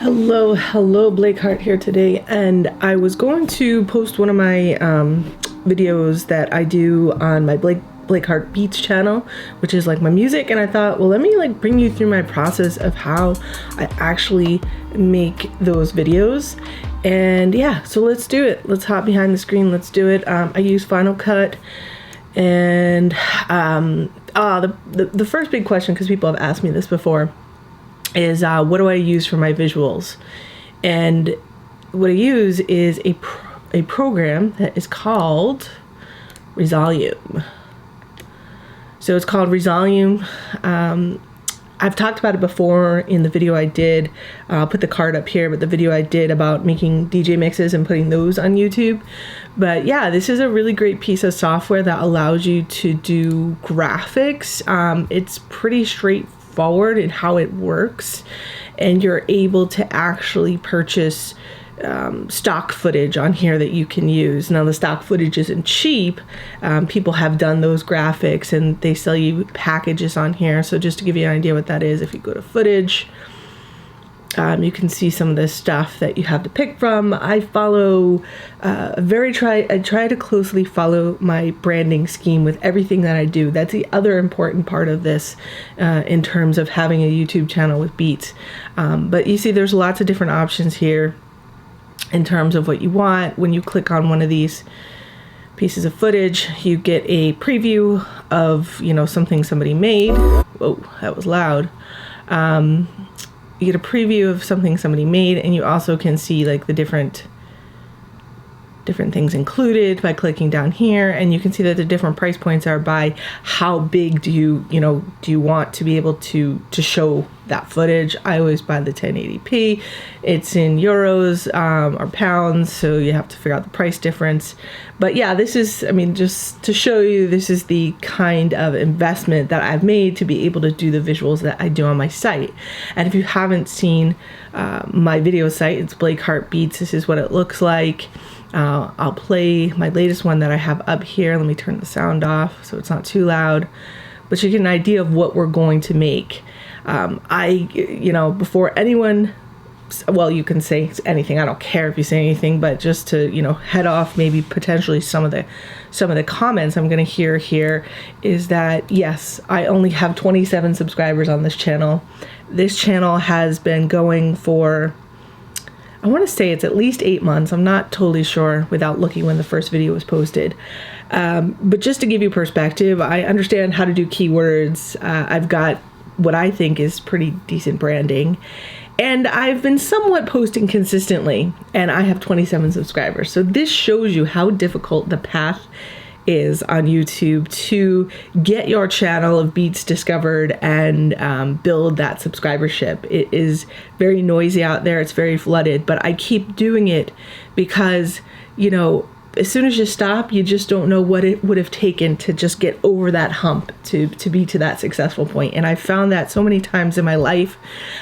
Hello, Blake Hart here today, and I was going to post one of my videos that I do on my Blake Hart Beats channel, which is like my music, and I thought, well, let me like bring you through my process of how I actually make those videos. And yeah, so let's do it. Let's hop behind the screen. Let's do it. I use Final Cut, and the first big question, because people have asked me this before, is what do I use for my visuals? And what I use is a program that is called Resolve. So it's called Resolve. I've talked about it before in the video I did. I'll put the card up here, but the video I did about making DJ mixes and putting those on YouTube. But yeah, this is a really great piece of software that allows you to do graphics. It's pretty straightforward in how it works, and you're able to actually purchase stock footage on here that you can use. Now the stock footage isn't cheap. People have done those graphics and they sell you packages on here. So just to give you an idea what that is, if you go to footage, you can see some of the stuff that you have to pick from. I follow I try to closely follow my branding scheme with everything that I do. That's the other important part of this in terms of having a YouTube channel with beats. But you see there's lots of different options here in terms of what you want. When you click on one of these pieces of footage, you get a preview of, something somebody made. Whoa, that was loud. You get a preview of something somebody made, and you also can see like the different things included by clicking down here, and you can see that the different price points are by how big do you want to be able to show that footage. I always buy the 1080p. It's in euros or pounds, so you have to figure out the price difference. But yeah, this is, just to show you, this is the kind of investment that I've made to be able to do the visuals that I do on my site. And if you haven't seen my video site, it's Blake Hart Beats. This is what it looks like. I'll play my latest one that I have up here. Let me turn the sound off so it's not too loud, but you get an idea of what we're going to make. Before anyone, well, you can say anything. I don't care if you say anything, but just to, head off maybe potentially some of the comments I'm going to hear here is that, yes, I only have 27 subscribers on this channel. This channel has been going for, I want to say it's at least 8 months. I'm not totally sure without looking when the first video was posted. But just to give you perspective, I understand how to do keywords. I've got what I think is pretty decent branding. And I've been somewhat posting consistently, and I have 27 subscribers. So this shows you how difficult the path is on YouTube to get your channel of beats discovered and build that subscribership. It is very noisy out there. It's very flooded, but I keep doing it because, as soon as you stop, you just don't know what it would have taken to just get over that hump to be to that successful point. And I found that so many times in my life.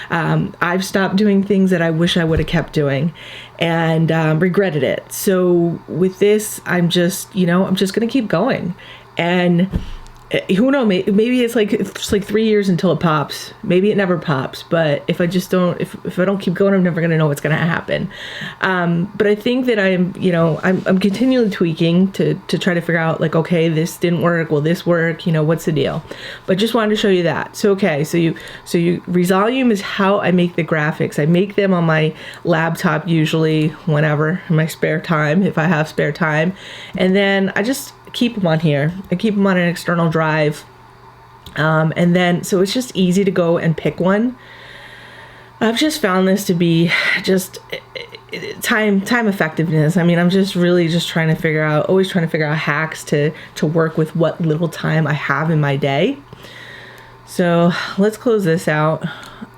I've stopped doing things that I wish I would have kept doing and regretted it. So with this, I'm just going to keep going. And who knows, maybe it's like 3 years until it pops. Maybe it never pops, but if I don't keep going, I'm never going to know what's going to happen. But I think that I'm continually tweaking to try to figure out, like, okay, this didn't work. Will this work? What's the deal? But just wanted to show you that. So, okay. So you Resolve is how I make the graphics. I make them on my laptop, usually whenever in my spare time, if I have spare time. And then I just keep them on here. I keep them on an external drive. And then, so it's just easy to go and pick one. I've just found this to be just time effectiveness. I'm just really trying to figure out hacks to work with what little time I have in my day. So let's close this out.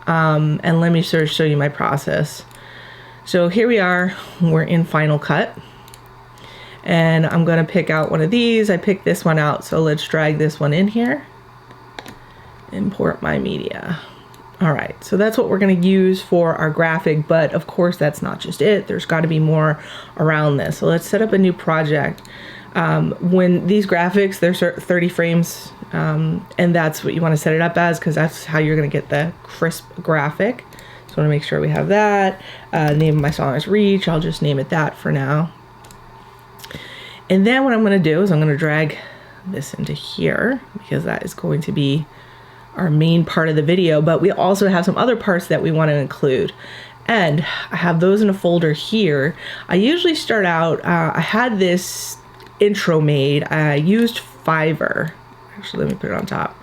And let me sort of show you my process. So here we are, we're in Final Cut. And I'm going to pick out one of these. I picked this one out, so let's drag this one in here. Import my media. All right, so that's what we're going to use for our graphic, but of course that's not just it. There's got to be more around this. So let's set up a new project. When these graphics, they're 30 frames, and that's what you want to set it up as, because that's how you're going to get the crisp graphic. So I want to make sure we have that. Name of my song is Reach. I'll just name it that for now. And then what I'm going to do is I'm going to drag this into here because that is going to be our main part of the video, but we also have some other parts that we want to include. And I have those in a folder here. I usually start out, I had this intro made. I used Fiverr. Actually, let me put it on top.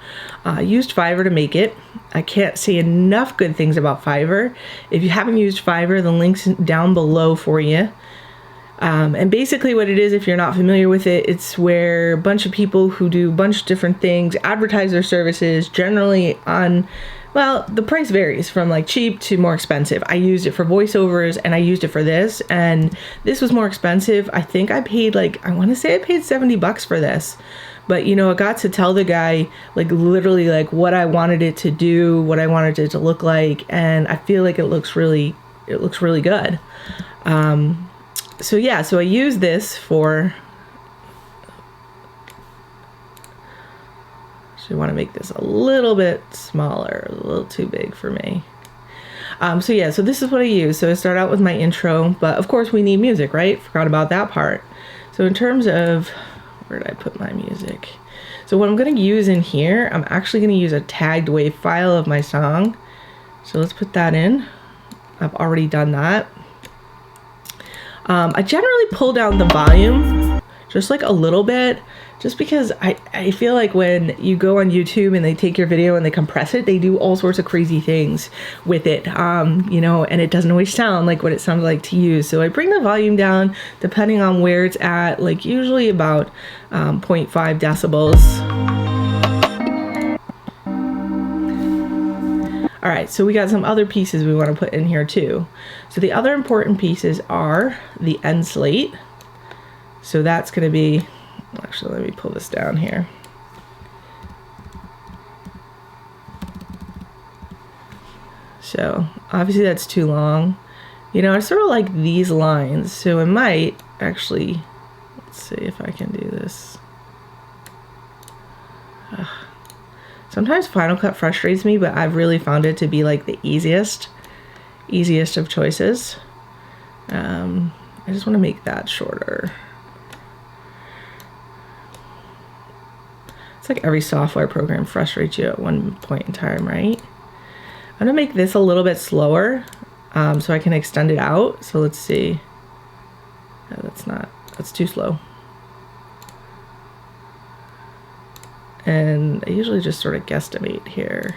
I used Fiverr to make it. I can't say enough good things about Fiverr. If you haven't used Fiverr, the link's down below for you. And basically what it is, if you're not familiar with it, it's where a bunch of people who do a bunch of different things advertise their services, generally on, well, the price varies from like cheap to more expensive. I used it for voiceovers and I used it for this, and this was more expensive. I think I paid like, I want to say I paid $70 for this. But, you know, I got to tell the guy, like, literally, like, what I wanted it to do, what I wanted it to look like, and I feel like it looks really good. So, yeah, so I use this for, so I want to make this a little bit smaller, a little too big for me. So, yeah, so this is what I use. So I start out with my intro, but, of course, we need music, right? Forgot about that part. So in terms of, where did I put my music? So what I'm going to use in here, I'm actually going to use a tagged WAV file of my song. So let's put that in. I've already done that. I generally pull down the volume just like a little bit, just because I feel like when you go on YouTube and they take your video and they compress it, they do all sorts of crazy things with it, you know, and it doesn't always sound like what it sounds like to you. So I bring the volume down depending on where it's at, like usually about 0.5 decibels. All right, so we got some other pieces we want to put in here too. So the other important pieces are the end slate. So that's going to be, actually, let me pull this down here. So obviously that's too long. You know, I sort of like these lines. So I might actually, let's see if I can do this. Sometimes Final Cut frustrates me, but I've really found it to be like the easiest of choices. I just want to make that shorter. It's like every software program frustrates you at one point in time, right? I'm gonna make this a little bit slower so I can extend it out. So let's see. No, that's too slow. And I usually just sort of guesstimate here.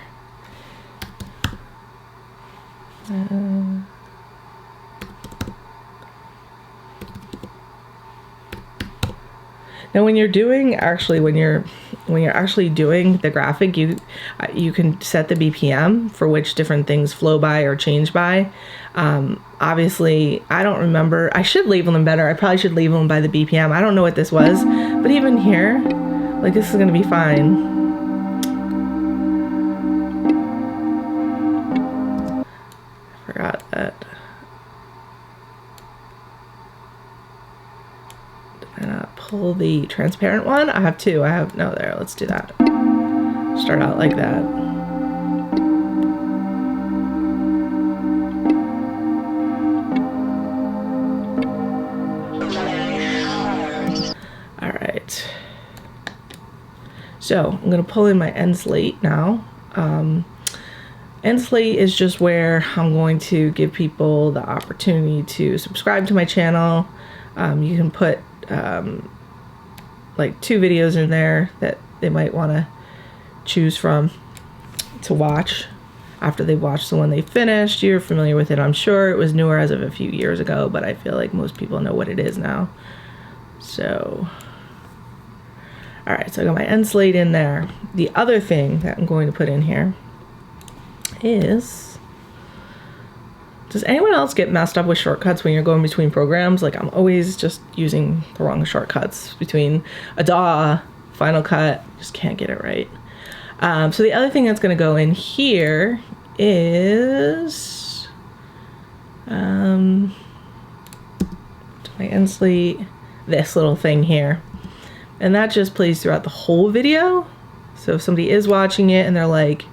Now when you're doing, when you're actually doing the graphic, you can set the BPM for which different things flow by or change by. Obviously, I don't remember. I should label them better. I probably should label them by the BPM. I don't know what this was, but even here, like, this is gonna be fine. I forgot that. Did I not pull the transparent one? I have two. No, there, let's do that. Start out like that. All right. So I'm going to pull in my end slate now. End slate is just where I'm going to give people the opportunity to subscribe to my channel. You can put like 2 videos in there that they might want to choose from to watch after they've watched the one they finished. You're familiar with it, I'm sure. It was newer as of a few years ago, but I feel like most people know what it is now. So, all right, so I got my end slate in there. The other thing that I'm going to put in here is, does anyone else get messed up with shortcuts when you're going between programs? Like, I'm always just using the wrong shortcuts between a DAW, Final Cut, just can't get it right. So the other thing that's going to go in here is my end slate, this little thing here. And that just plays throughout the whole video. So if somebody is watching it and they're like,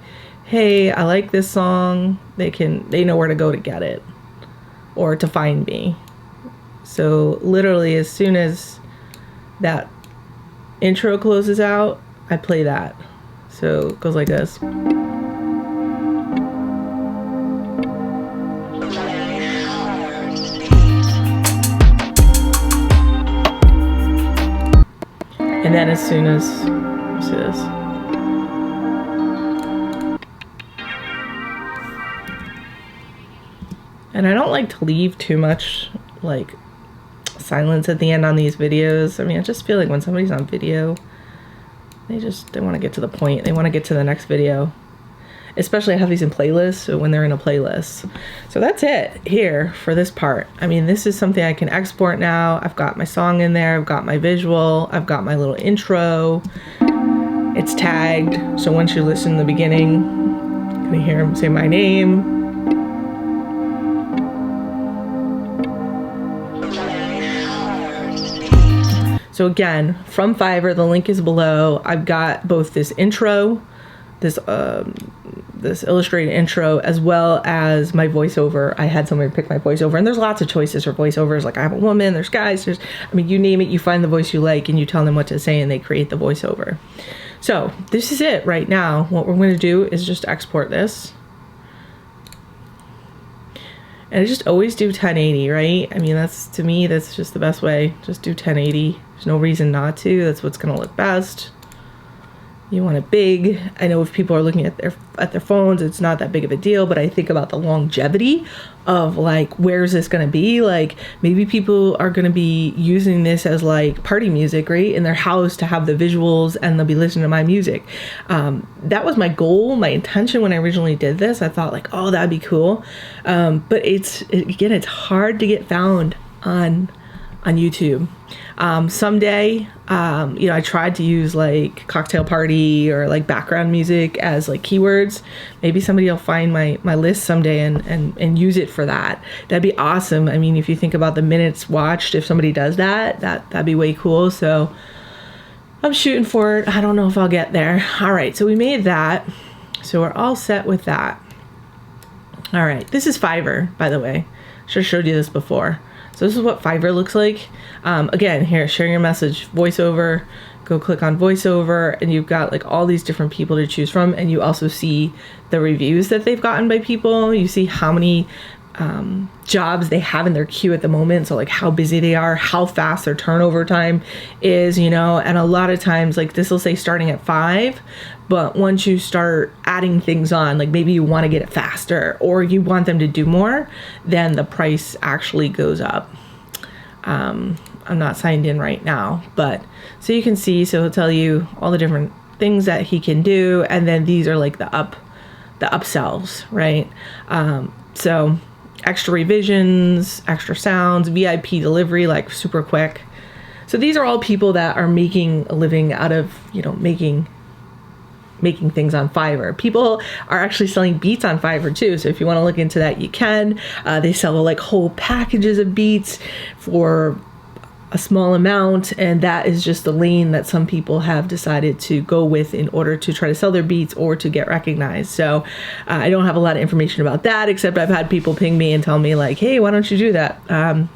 hey, I like this song, they know where to go to get it or to find me. So literally as soon as that intro closes out, I play that. So it goes like this. And then as soon as, see this. And I don't like to leave too much like silence at the end on these videos. I mean, I just feel like when somebody's on video, they want to get to the point. They want to get to the next video. Especially I have these in playlists, so when they're in a playlist. So that's it here for this part. I mean, this is something I can export now. I've got my song in there. I've got my visual. I've got my little intro. It's tagged. So once you listen in the beginning, you're going to hear him say my name. So again, from Fiverr, the link is below. I've got both this intro, this illustrated intro, as well as my voiceover. I had somebody pick my voiceover, and there's lots of choices for voiceovers. Like I have a woman, there's guys, I mean, you name it, you find the voice you like, and you tell them what to say, and they create the voiceover. So this is it right now. What we're going to do is just export this. And I just always do 1080, right? I mean, to me, that's just the best way. Just do 1080. There's no reason not to. That's what's going to look best. You want it big. I know if people are looking at their phones, it's not that big of a deal, but I think about the longevity of like, where's this going to be? Like maybe people are going to be using this as like party music, right? In their house to have the visuals, and they'll be listening to my music. That was my goal, my intention when I originally did this. I thought like, oh, that'd be cool. But it's hard to get found on YouTube. Someday, I tried to use like cocktail party or like background music as like keywords. Maybe somebody will find my list someday and use it for that. That'd be awesome. I mean, if you think about the minutes watched, if somebody does that'd be way cool. So I'm shooting for it. I don't know if I'll get there. All right. So we made that. So we're all set with that. All right. This is Fiverr, by the way. Should have showed you this before. So this is what Fiverr looks like. Again, here, share your message, voiceover, go click on voiceover, and you've got like all these different people to choose from. And you also see the reviews that they've gotten by people. You see how many jobs they have in their queue at the moment. So like how busy they are, how fast their turnover time is, and a lot of times like this will say starting at 5, but once you start adding things on, like maybe you want to get it faster or you want them to do more, then the price actually goes up. I'm not signed in right now, but so you can see, so it'll tell you all the different things that he can do. And then these are like the upsells, right? So extra revisions, extra sounds, VIP delivery, like super quick. So these are all people that are making a living out of, making things on Fiverr. People are actually selling beats on Fiverr too. So if you want to look into that, you can. They sell like whole packages of beats for a small amount, and that is just the lane that some people have decided to go with in order to try to sell their beats or to get recognized. So I don't have a lot of information about that, except I've had people ping me and tell me like, hey, why don't you do that?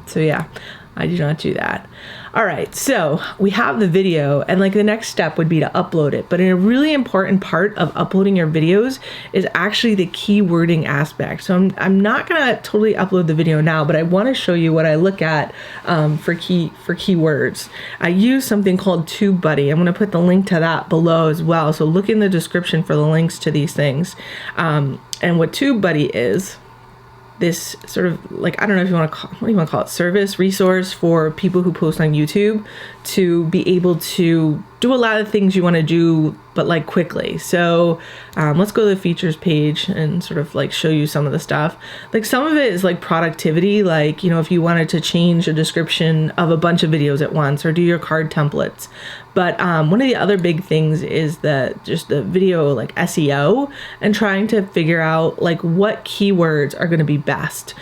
So yeah, I do not do that. All right, so we have the video, and like the next step would be to upload it. But a really important part of uploading your videos is actually the keywording aspect. So I'm not gonna totally upload the video now, but I want to show you what I look at for keywords. I use something called TubeBuddy. I'm gonna put the link to that below as well. So look in the description for the links to these things. And what TubeBuddy is, this sort of like, I don't know if you want to call, what do you want to call it, service, resource for people who post on YouTube to be able to do a lot of things you want to do, but like quickly. So let's go to the features page and sort of like show you some of the stuff. Like some of it is like productivity, like, if you wanted to change a description of a bunch of videos at once or do your card templates. But one of the other big things is just the video like SEO and trying to figure out like what keywords are going to be best.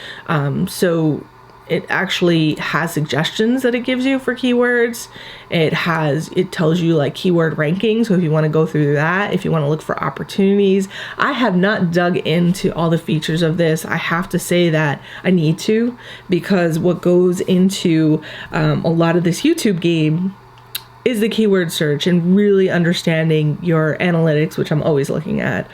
So it actually has suggestions that it gives you for keywords. It tells you like keyword ranking. So if you want to go through that, if you want to look for opportunities, I have not dug into all the features of this. I have to say that I need to, because what goes into a lot of this YouTube game is the keyword search and really understanding your analytics, which I'm always looking at.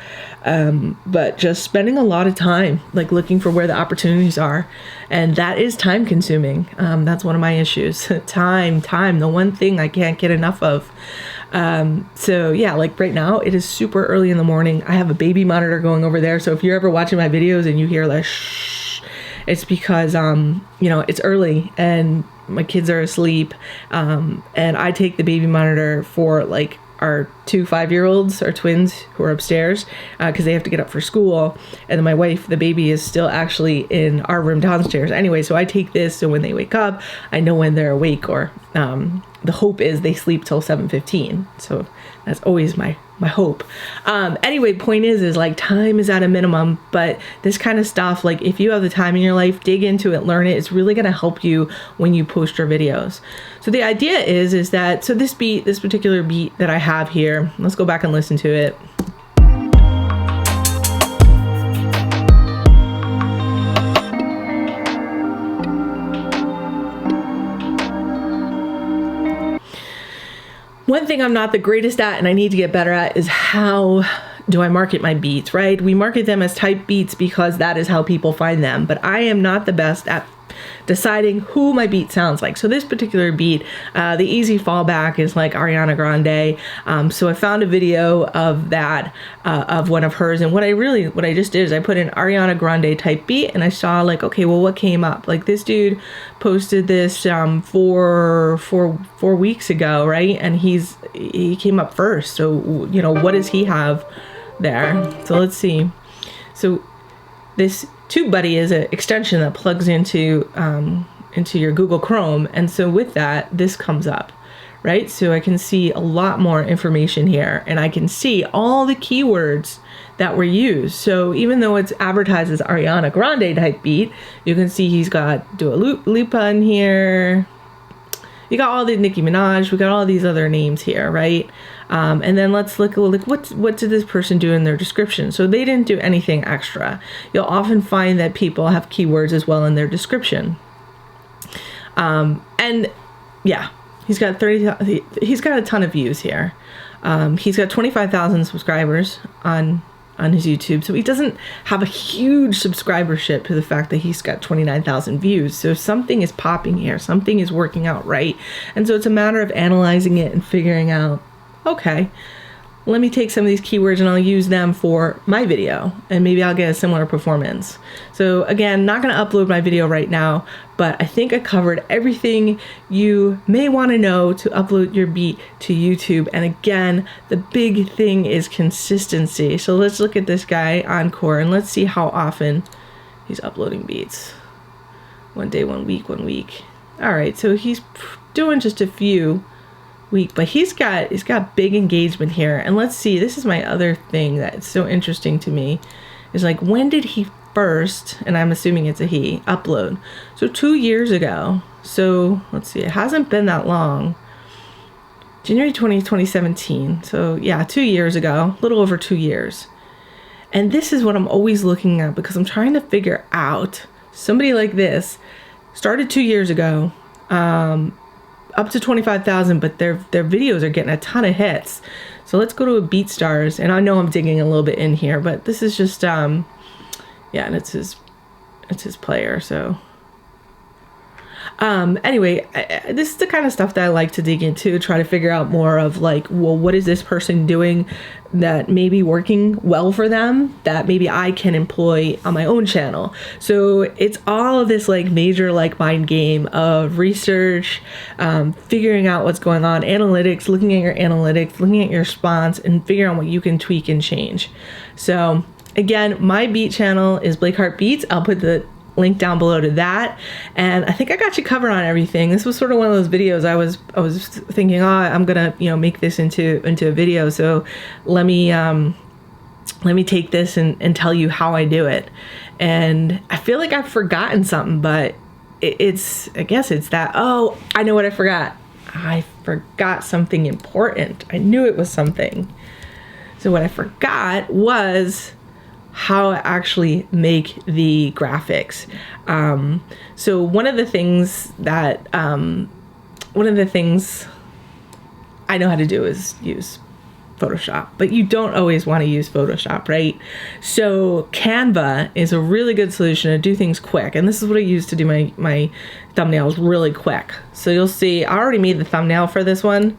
But just spending a lot of time like looking for where the opportunities are. And that is time consuming. That's one of my issues. time, the one thing I can't get enough of. So yeah, like right now it is super early in the morning. I have a baby monitor going over there. So if you're ever watching my videos and you hear like shh, it's because, it's early and my kids are asleep. And I take the baby monitor for like our 2 5-year-olds, our twins who are upstairs, because they have to get up for school. And then my wife, the baby, is still actually in our room downstairs. Anyway, so I take this so when they wake up, I know when they're awake, or the hope is they sleep till 7:15. So that's always my hope. Anyway, point is like time is at a minimum, but this kind of stuff, like if you have the time in your life, dig into it, learn it. It's really going to help you when you post your videos. So the idea is that, so this particular beat that I have here, let's go back and listen to it. One thing I'm not the greatest at and I need to get better at is how do I market my beats, right? We market them as type beats because that is how people find them, but I am not the best at deciding who my beat sounds like. So this particular beat, the easy fallback is like Ariana Grande. So I found a video of that, of one of hers. And what I just did is I put in Ariana Grande type beat and I saw like, okay, well, what came up? Like this dude posted this 4 weeks ago, right? And he came up first. So, what does he have there? So let's see. So this TubeBuddy is an extension that plugs into your Google Chrome. And so with that, this comes up, right? So I can see a lot more information here and I can see all the keywords that were used. So even though it's advertised as Ariana Grande type beat, you can see he's got Dua Lipa in here. You got all the Nicki Minaj. We got all these other names here, right? And then let's look like what did this person do in their description? So they didn't do anything extra. You'll often find that people have keywords as well in their description. And yeah, he's got a ton of views here. He's got 25,000 subscribers on his YouTube. So he doesn't have a huge subscribership to the fact that he's got 29,000 views. So something is popping here. Something is working out right. And so it's a matter of analyzing it and figuring out, okay, let me take some of these keywords and I'll use them for my video and maybe I'll get a similar performance. So again, not going to upload my video right now, but I think I covered everything you may want to know to upload your beat to YouTube. And again, the big thing is consistency. So let's look at this guy, Encore, and let's see how often he's uploading beats. 1 day, 1 week, 1 week. All right, so he's doing just a few week, but he's got big engagement here. And let's see, this is my other thing that's so interesting to me is like, when did he first, and I'm assuming it's a he, upload? So 2 years ago. So let's see, it hasn't been that long. January 20th, 2017. So yeah, 2 years ago, a little over 2 years. And this is what I'm always looking at because I'm trying to figure out, somebody like this started 2 years ago, up to 25,000, but their videos are getting a ton of hits. So let's go to a BeatStars, and I know I'm digging a little bit in here, but this is just yeah, and it's his player. So anyway, this is the kind of stuff that I like to dig into, try to figure out more of like, well, what is this person doing that may be working well for them that maybe I can employ on my own channel. So it's all of this like major like mind game of research, figuring out what's going on, analytics, looking at your analytics, looking at your response, and figuring out what you can tweak and change. So again, my beat channel is Blake Hart Beats. I'll put the link down below to that, and I think I got you covered on everything. This was sort of one of those videos I was thinking, oh, I'm gonna make this into a video, so let me take this and tell you how I do it. And I feel like I've forgotten something, but I guess it's that, oh, I know what I forgot. I forgot something important. I knew it was something. So what I forgot was how I actually make the graphics. So one of the things I know how to do is use Photoshop, but you don't always want to use Photoshop, right? So Canva is a really good solution to do things quick. And this is what I use to do my thumbnails really quick. So you'll see, I already made the thumbnail for this one,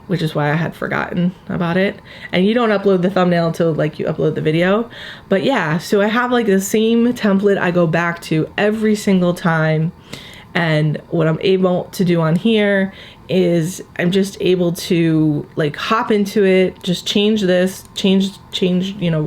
which is why I had forgotten about it. And you don't upload the thumbnail until like you upload the video. But yeah, so I have like the same template I go back to every single time. And what I'm able to do on here is I'm just able to like hop into it, just change this, change,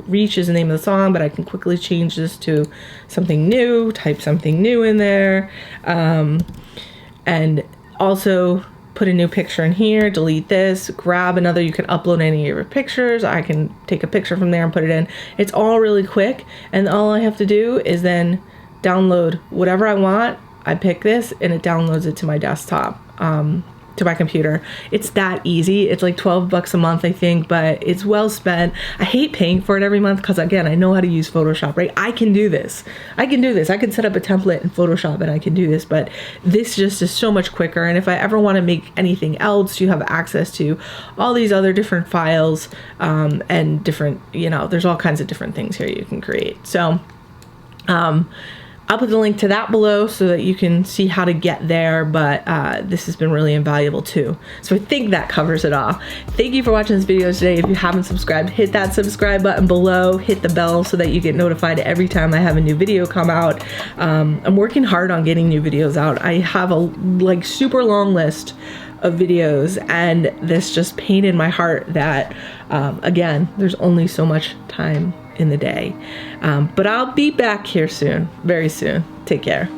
Reach is the name of the song, but I can quickly change this to something new, type something new in there. And also put a new picture in here, delete this, grab another, you can upload any of your pictures. I can take a picture from there and put it in. It's all really quick. And all I have to do is then download whatever I want. I pick this and it downloads it to my desktop, to my computer. It's that easy. It's like $12 a month, I think, but it's well spent. I hate paying for it every month because, again, I know how to use Photoshop, right? I can do this. I can set up a template in Photoshop and I can do this, but this just is so much quicker. And if I ever want to make anything else, you have access to all these other different files, and different, there's all kinds of different things here you can create. So, I'll put the link to that below so that you can see how to get there, but this has been really invaluable too. So I think that covers it all. Thank you for watching this video today. If you haven't subscribed, hit that subscribe button below, hit the bell so that you get notified every time I have a new video come out. I'm working hard on getting new videos out. I have a super long list of videos, and this just pain in my heart that, again, there's only so much time in the day. But I'll be back here soon, very soon. Take care.